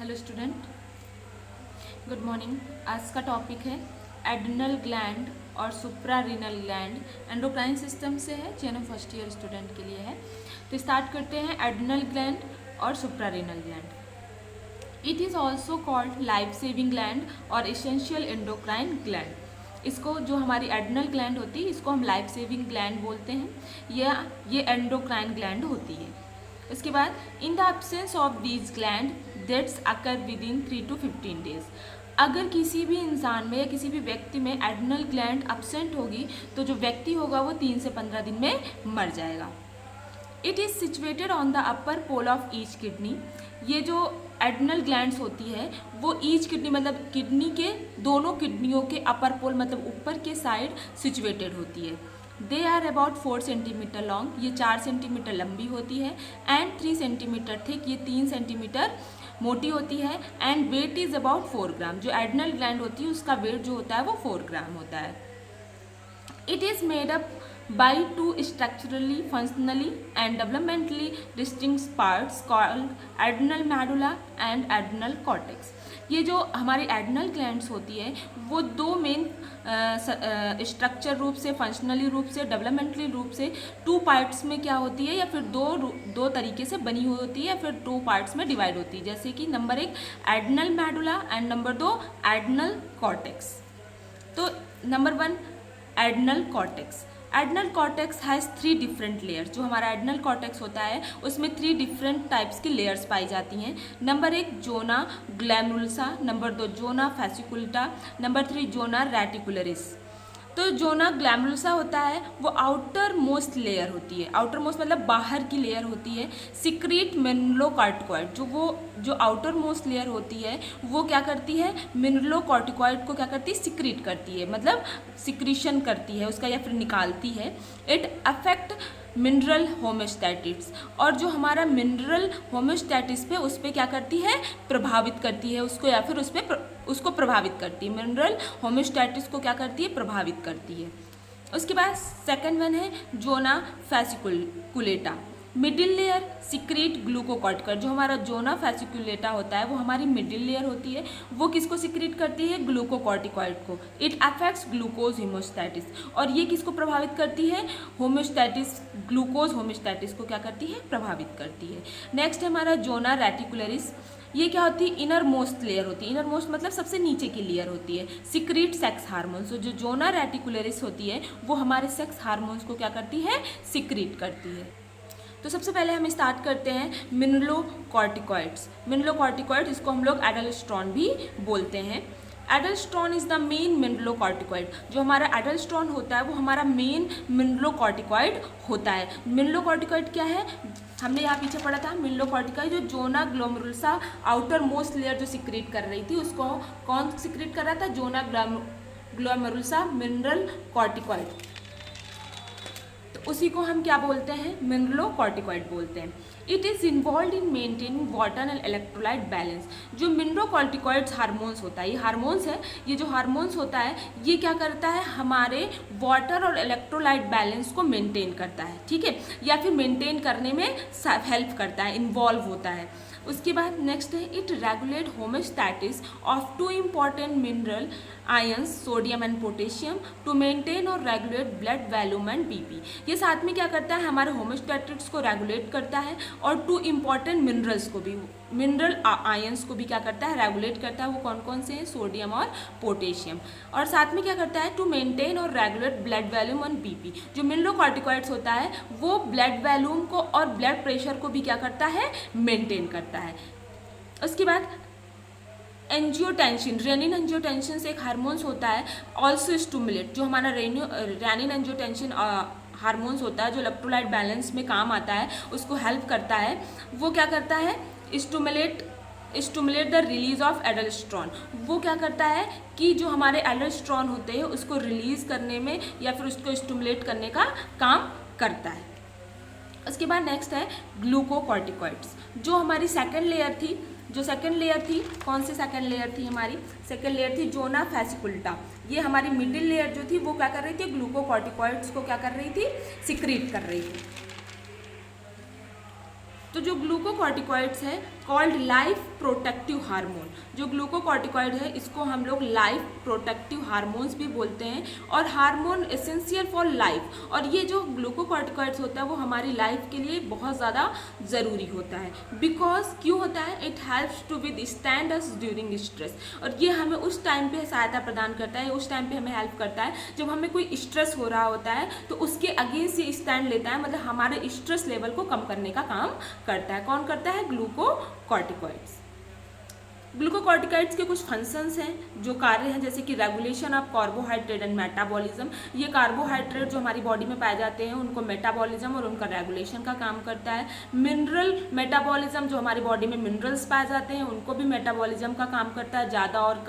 Hello student, good morning. आज का topic है एड्रिनल ग्लैंड और सुप्रारीनल ग्लैंड। एंडोक्राइन सिस्टम से है, चैनल फर्स्ट ईयर स्टूडेंट के लिए है। तो स्टार्ट करते हैं एड्रिनल ग्लैंड और suprarenal gland. It is also called life saving gland और एसेंशियल एंडोक्राइन ग्लैंड। इसको जो हमारी एड्रिनल ग्लैंड होती है इसको हम लाइफ सेविंग ग्लैंड बोलते हैं या ये एंडोक्राइन ग्लैंड होती है। इसके बाद in the absence of these gland deaths occur with in 3 to 15 days. अगर किसी भी इंसान में या किसी भी व्यक्ति में एड्रिनल ग्लैंड एब्सेंट होगी तो जो व्यक्ति होगा वो 3 से 15 दिन में मर जाएगा। It is situated on the upper pole of each kidney. ये जो एड्रिनल ग्लैंड्स होती है वो ईच किडनी मतलब किडनी के दोनों किडनियों के अपर पोल मतलब ऊपर के साइड सिचुएटेड होती है। They are about 4 centimetre long, ये 4 सेंटीमीटर लंबी होती है, एंड 3 सेंटीमीटर थिक, ये 3 सेंटीमीटर मोटी होती है, एंड वेट इज़ अबाउट 4 ग्राम। जो एड्रिनल ग्लैंड होती है उसका वेट जो होता है वो 4 ग्राम होता है। It is made up by two structurally, functionally and developmentally distinct parts called adrenal medulla and adrenal cortex। ये जो हमारी एड्रिनल ग्लैंड्स होती है वो दो मेन स्ट्रक्चर रूप से, फंक्शनली रूप से, डेवलपमेंटली रूप से 2 पार्ट्स में क्या होती है या फिर दो तरीके से बनी हुई होती है या फिर 2 पार्ट्स में डिवाइड होती है। जैसे कि number 1 adrenal medulla and number 2 adrenal cortex. तो number 1 adrenal cortex. Adrenal cortex has 3 different layers. जो हमारा एड्रिनल कॉर्टेक्स होता है उसमें 3 डिफरेंट टाइप्स की लेयर्स पाई जाती हैं। Number 1 zona glomerulosa, number 2 zona fasciculata, number 3 zona reticularis. तो जोना ग्लैमुलसा होता है वो आउटर मोस्ट लेयर होती है। आउटर मोस्ट मतलब बाहर की लेयर होती है। सिक्रीट मिनरलोकॉर्टिकॉइड, जो आउटर मोस्ट लेयर होती है वो क्या करती है, मिनरलोकॉर्टिकॉइड को क्या करती है, सिक्रीट करती है, मतलब सिक्रीशन करती है उसका या फिर निकालती है। इट अफेक्ट मिनरल होम्योस्टैटिस, और जो हमारा मिनरल होम्योस्टैटिस पे उस पर क्या करती है, प्रभावित करती है उसको, या फिर उसको प्रभावित करती है। मिनरल होम्योस्टैटिस को क्या करती है, प्रभावित करती है। उसके बाद सेकंड वन है zona fasciculata. Middle layer secrete glucocorticoid. जो हमारा जोना फैसिकुलेटा होता है वो हमारी मिडिल लेयर होती है, वो किसको सिक्रीट करती है, ग्लूकोकॉर्टिकॉइड को। इट अफेक्ट्स ग्लूकोज होम्योस्टैटिस, और ये किसको प्रभावित करती है, होम्योस्टैटिस, ग्लूकोज होम्योस्टैटिस को क्या करती है, प्रभावित करती है। नेक्स्ट है हमारा जोना रेटिकुलरिस। ये क्या होती है, इनर मोस्ट लेयर होती है। इनर मोस्ट मतलब सबसे नीचे की लेयर होती है। Secrete sex hormones. तो जो जोना रेटिकुलरिस होती है वो हमारे सेक्स हार्मोन्स को क्या करती है, सिक्रीट करती है। तो सबसे पहले हम स्टार्ट करते हैं मिनरलोकॉर्टिकॉइड्स। मिनरलोकॉर्टिकॉइड्स इसको हम लोग एडलस्ट्रॉन भी बोलते हैं। एडलस्ट्रॉन इज द मेन मिनरलोकॉर्टिकॉइड। जो हमारा एडलस्ट्रॉन होता है वो हमारा मेन मिनरलोकॉर्टिकॉइड होता है। मिनरलोकॉर्टिकॉइड क्या है, हमने यहाँ पीछे पढ़ा था। मिनरलोकॉर्टिकॉइड जो जोना ग्लोमेरुलसा आउटर मोस्ट लेयर जो सिक्रीट कर रही थी उसको कौन सिक्रीट कर रहा था, जोना ग्लोमेरुलसा मिनरल कॉर्टिकॉइड। उसी को हम क्या बोलते हैं, मिनरलोकॉर्टिकॉइड बोलते हैं। It is involve in maintaining water and electrolyte balance. जो मिनरलोकॉर्टिकॉइड्स हार्मोन्स होता है, ये हार्मोन्स है, ये जो हार्मोन्स होता है ये क्या करता है, हमारे वाटर और इलेक्ट्रोलाइट बैलेंस को मेंटेन करता है, ठीक है, या फिर मेंटेन करने में हेल्प करता है, इन्वॉल्व होता है। उसके बाद नेक्स्ट है it regulate homeostasis of 2 important mineral ions sodium and potassium to maintain और regulate blood volume and BP. ये साथ में क्या करता है, हमारे होम्योस्टैटिक्स को रेगुलेट करता है और 2 इम्पॉर्टेंट मिनरल्स को भी, मिनरल आयंस को भी क्या करता है, रेगुलेट करता है। वो कौन कौन से हैं, सोडियम और पोटेशियम। और साथ में क्या करता है, टू मेंटेन और regulate blood volume and BP. जो मिनरलोकॉर्टिकॉइड्स होता है वो ब्लड वॉल्यूम को और ब्लड प्रेशर को भी क्या करता है, मेंटेन करता है। उसके बाद एंजियोटेंसिन, रेनिन एंजियोटेंसिन से एक हार्मोन्स होता है, ऑल्सो स्टूमुलेट। जो हमारा रेनिन एंजियोटेंसिन हार्मोन्स होता है जो इलेक्ट्रोलाइट बैलेंस में काम आता है, उसको हेल्प करता है। वो क्या करता है, स्टूमुलेट द रिलीज ऑफ एडलस्ट्रॉन। वो क्या करता है कि जो हमारे एडलस्ट्रॉन होते हैं उसको रिलीज करने में या फिर उसको स्टूमुलेट करने का काम करता है। उसके बाद नेक्स्ट है ग्लूकोकॉर्टिकॉइड्स। जो हमारी सेकेंड लेयर थी, कौन सी सेकेंड लेयर थी, हमारी सेकेंड लेयर थी जोना फैसिकुलटा। ये हमारी मिडिल लेयर जो थी वो क्या कर रही थी, ग्लूकोकॉर्टिकॉइड्स को क्या कर रही थी, सिक्रीट कर रही थी। तो जो ग्लूकोकॉर्टिकॉइड्स है कॉल्ड लाइफ प्रोटेक्टिव हार्मोन, जो ग्लूकोकॉर्टिकॉइड है इसको हम लोग लाइफ प्रोटेक्टिव हार्मोन्स भी बोलते हैं, और हार्मोन एसेंशियल फॉर लाइफ। और ये जो ग्लूकोकॉर्टिकॉइड्स होता है वो हमारी लाइफ के लिए बहुत ज़्यादा ज़रूरी होता है। बिकॉज क्यों होता है, it helps to withstand us during stress, और ये हमें उस टाइम पे सहायता प्रदान करता है, उस टाइम पे हमें हेल्प करता है जब हमें कोई स्ट्रेस हो रहा होता है, तो उसके अगेंस्ट ये स्टैंड लेता है, मतलब हमारे स्ट्रेस लेवल को कम करने का काम करता है। कौन करता है, ग्लूकोकॉर्टिकॉइड्स। ग्लूकोकॉर्टिकॉइड्स के कुछ फंक्शंस हैं, जो कार्य हैं, जैसे कि regulation of carbohydrate and metabolism. ये कार्बोहाइड्रेट जो हमारी बॉडी में पाए जाते हैं उनको मेटाबॉलिज्म और उनका रेगुलेशन का काम करता है। मिनरल मेटाबॉलिज्म, जो हमारी बॉडी में मिनरल्स पाए जाते हैं उनको भी मेटाबॉलिज्म का काम करता है, ज़्यादा और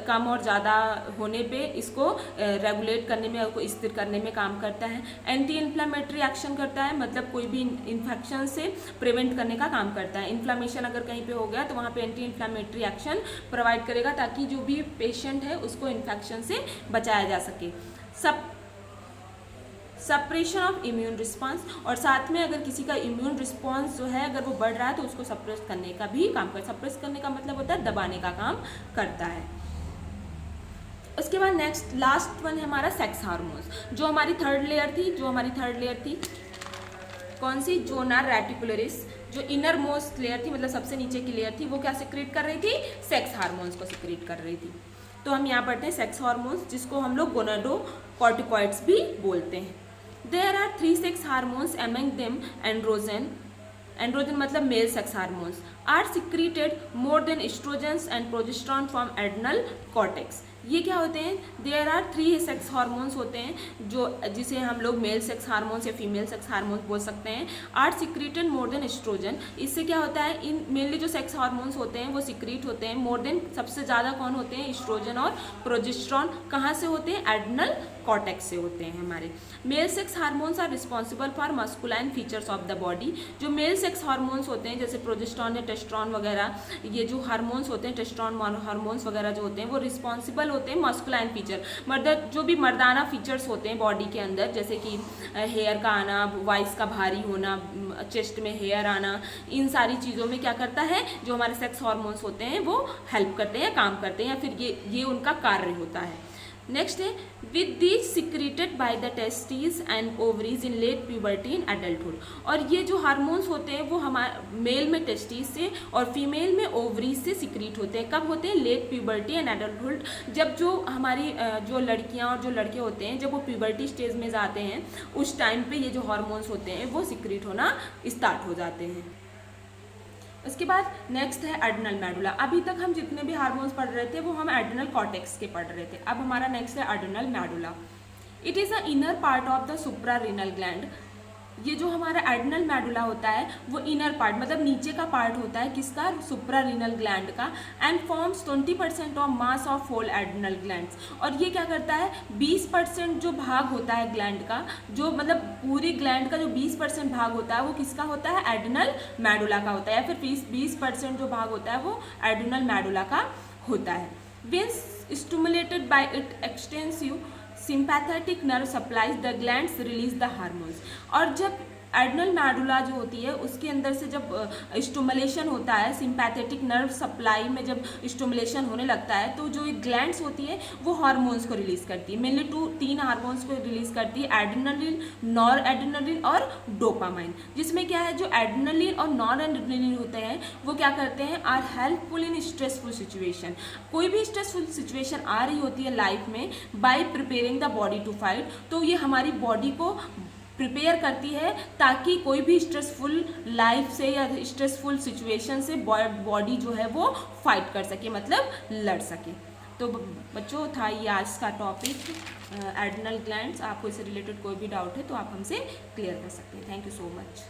कम और ज़्यादा होने पे इसको रेगुलेट करने में और स्थिर करने में काम करता है। एंटी इन्फ्लामेटरी एक्शन करता है, मतलब कोई भी इन्फेक्शन से प्रिवेंट करने का काम करता है। इन्फ्लामेशन अगर कहीं पे हो गया तो वहाँ पे एंटी इन्फ्लामेटरी एक्शन प्रोवाइड करेगा, ताकि जो भी पेशेंट है उसको इन्फेक्शन से बचाया जा सके। सप्रेशन ऑफ इम्यून रिस्पांस, और साथ में अगर किसी का इम्यून रिस्पांस जो है अगर वो बढ़ रहा है तो उसको सप्रेस करने का भी काम करता है। सप्रेस करने का मतलब होता है दबाने का काम करता है। उसके बाद नेक्स्ट लास्ट वन है हमारा सेक्स हार्मोन्स, जो हमारी थर्ड लेयर थी कौन सी, जोना रेटिकुलरिस, जो इनर मोस्ट लेयर थी, मतलब सबसे नीचे की लेयर थी, वो क्या सिक्रीट कर रही थी, सेक्स हार्मोन्स को सिक्रीट कर रही थी। तो हम यहाँ पढ़ते हैं सेक्स हार्मोन्स, जिसको हम लोग गोनाडोकॉर्टिकॉइड्स भी बोलते हैं। There are 3 sex hormones among them androgen मतलब male sex hormones are secreted more than estrogens and progesterone from adrenal cortex. ये क्या होते हैं, देयर आर 3 सेक्स हार्मोन्स होते हैं, जो जिसे हम लोग मेल सेक्स हार्मोन्स या फीमेल सेक्स हार्मोन्स बोल सकते हैं। Are secreted more than estrogen, इससे क्या होता है, इन मेनली जो सेक्स हार्मोन्स होते हैं वो सिक्रीट होते हैं मोर देन, सबसे ज़्यादा कौन होते हैं, एस्ट्रोजन और प्रोजेस्टेरॉन। कहाँ से होते हैं, एड्रिनल कॉर्टेक्स से होते हैं हमारे। Male sex hormones are responsible for masculine features of the body. जो मेल सेक्स हार्मोन्स होते हैं जैसे प्रोजेस्टेरॉन या टेस्टोस्टेरोन वगैरह, ये जो हार्मोन्स होते हैं टेस्टोस्टेरोन हार्मोन्स वगैरह जो होते हैं वो रिस्पॉन्सिबल होते हैं मस्कुलाइन फीचर, जो भी मर्दाना फीचर्स होते हैं बॉडी के अंदर, जैसे कि हेयर का आना, वॉइस का भारी होना, चेस्ट में हेयर आना, इन सारी चीज़ों में क्या करता है, जो हमारे सेक्स हार्मोन्स होते हैं वो हेल्प करते हैं, काम करते हैं, या फिर ये उनका कार्य होता है। नेक्स्ट है with these secreted by the testis and ovaries in late puberty in adulthood. और ये जो हार्मोन्स होते हैं वो हमारे मेल में टेस्टिस से और फीमेल में ओवरीज से सिक्रीट होते हैं। कब होते हैं, लेट प्यूबर्टी एंड एडल्टहुड, जब जो हमारी जो लड़कियां और जो लड़के होते हैं जब वो प्यूबर्टी स्टेज में जाते हैं उस टाइम पे ये जो हार्मोन्स होते हैं वो सिक्रीट होना स्टार्ट हो जाते हैं। उसके बाद नेक्स्ट है एड्रिनल मेडुला। अभी तक हम जितने भी हार्मोन्स पढ़ रहे थे वो हम एड्रिनल कॉर्टेक्स के पढ़ रहे थे। अब हमारा नेक्स्ट है adrenal medulla. It is a inner part of the suprarenal gland. ये जो हमारा एड्रिनल मेडुला होता है वो इनर पार्ट, मतलब नीचे का पार्ट होता है किसका, सुप्रारीनल ग्लैंड का, and forms 20% of mass of whole adrenal glands. और ये क्या करता है, 20% जो भाग होता है ग्लैंड का, जो मतलब पूरी ग्लैंड का जो 20% भाग होता है वो किसका होता है, एड्रिनल मेडुला का होता है, या फिर 20% जो भाग होता है वो एड्रिनल मेडुला का होता है। When stimulated by it extensive sympathetic nerve supplies the glands release the hormones. और जब एड्रिनल मेडुला जो होती है उसके अंदर से जब स्टिमुलेशन होता है, सिंपैथेटिक नर्व सप्लाई में जब स्टिमुलेशन होने लगता है तो जो ग्लैंड्स होती है वो हार्मोन्स को रिलीज करती है। मेनली 3 हार्मोन्स को रिलीज करती है, एड्रिनलिन, नॉर एड्रिनलिन और डोपामाइन। जिसमें क्या है, जो एड्रिनलिन और नॉर एड्रिनलिन होते हैं वो क्या करते हैं, are helpful in stressful situation. कोई भी स्ट्रेसफुल सिचुएशन आ रही होती है लाइफ में, by preparing the body to fight, तो ये हमारी बॉडी को प्रिपेयर करती है ताकि कोई भी स्ट्रेसफुल लाइफ से या स्ट्रेसफुल सिचुएशन से बॉडी जो है वो फाइट कर सके, मतलब लड़ सके। तो बच्चों था ये आज का टॉपिक एड्रिनल ग्लैंड्स। आपको इससे रिलेटेड कोई भी डाउट है तो आप हमसे क्लियर कर सकते हैं। Thank you so much.